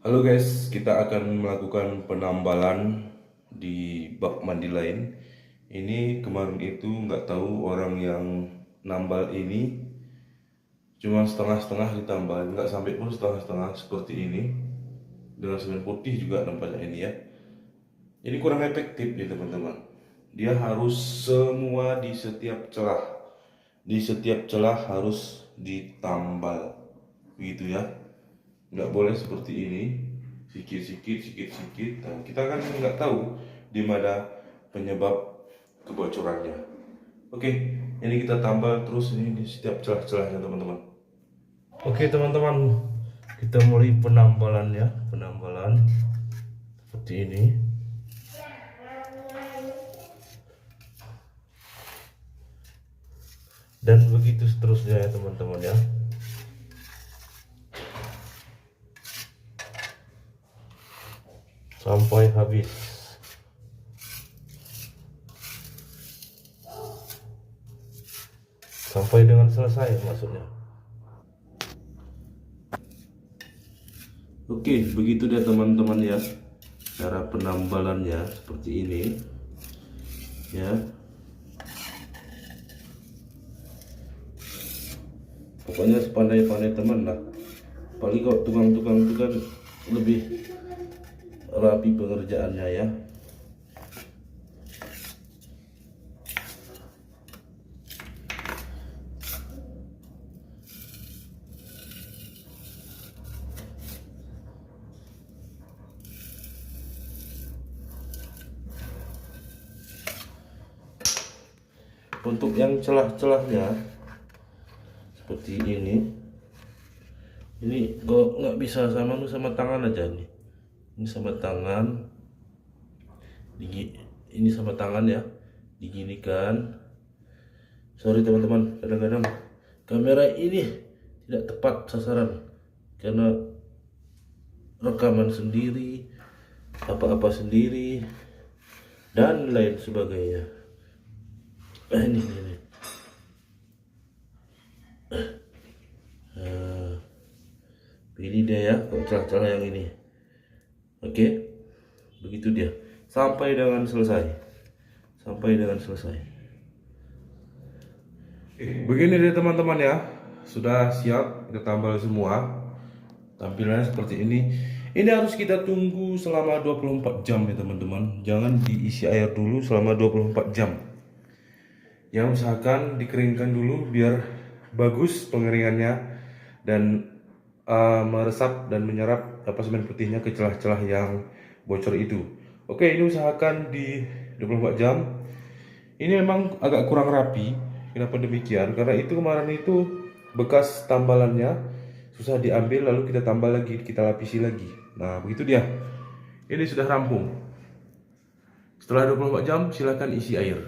Halo guys, kita akan melakukan penambalan di bak mandi lain. Ini kemarin itu nggak tahu orang yang nambal ini cuma setengah-setengah ditambah, nggak sampai pun setengah-setengah seperti ini. Dengan semen putih juga nampaknya ini ya. Ini kurang efektif ya teman-teman. Dia harus semua di setiap celah. Di setiap celah harus ditambal. Begitu ya. Nggak boleh seperti ini, sikit-sikit. Nah, kita kan nggak tahu di mana penyebab kebocorannya. Oke, ini kita tambah terus ini di setiap celah-celahnya teman-teman. Oke teman-teman, kita mulai penambalannya, penambalan seperti ini. Dan begitu seterusnya ya teman-teman ya. Sampai habis. Sampai dengan selesai maksudnya. Oke, begitu dia teman-teman ya. Cara penambalannya seperti ini. Ya. Pokoknya sepandai-pandai teman lah. Paling kok tukang-tukang itu kan lebih rapi pengerjaannya ya. Untuk yang celah-celahnya seperti ini kok nggak bisa sama tangan aja nih. Ini sama tangan, ini sama tangan ya, diginikan. Sorry teman-teman, kadang-kadang kamera ini tidak tepat sasaran karena rekaman sendiri, apa-apa sendiri, dan lain sebagainya. Ini. Ini dia ya, celah-celah yang ini. Oke, begitu dia sampai dengan selesai. Begini deh teman-teman ya, sudah siap kita tambal semua. Tampilannya seperti ini. Ini harus kita tunggu selama 24 jam ya teman-teman. Jangan diisi air dulu selama 24 jam. Yang usahakan dikeringkan dulu biar bagus pengeringannya dan meresap dan menyerap semen putihnya ke celah-celah yang bocor itu. Oke, ini usahakan di 24 jam. Ini memang agak kurang rapi. Kenapa demikian? Karena itu kemarin itu bekas tambalannya susah diambil, lalu kita tambal lagi, kita lapisi lagi. Nah, begitu dia. Ini sudah rampung. Setelah 24 jam, silakan isi air.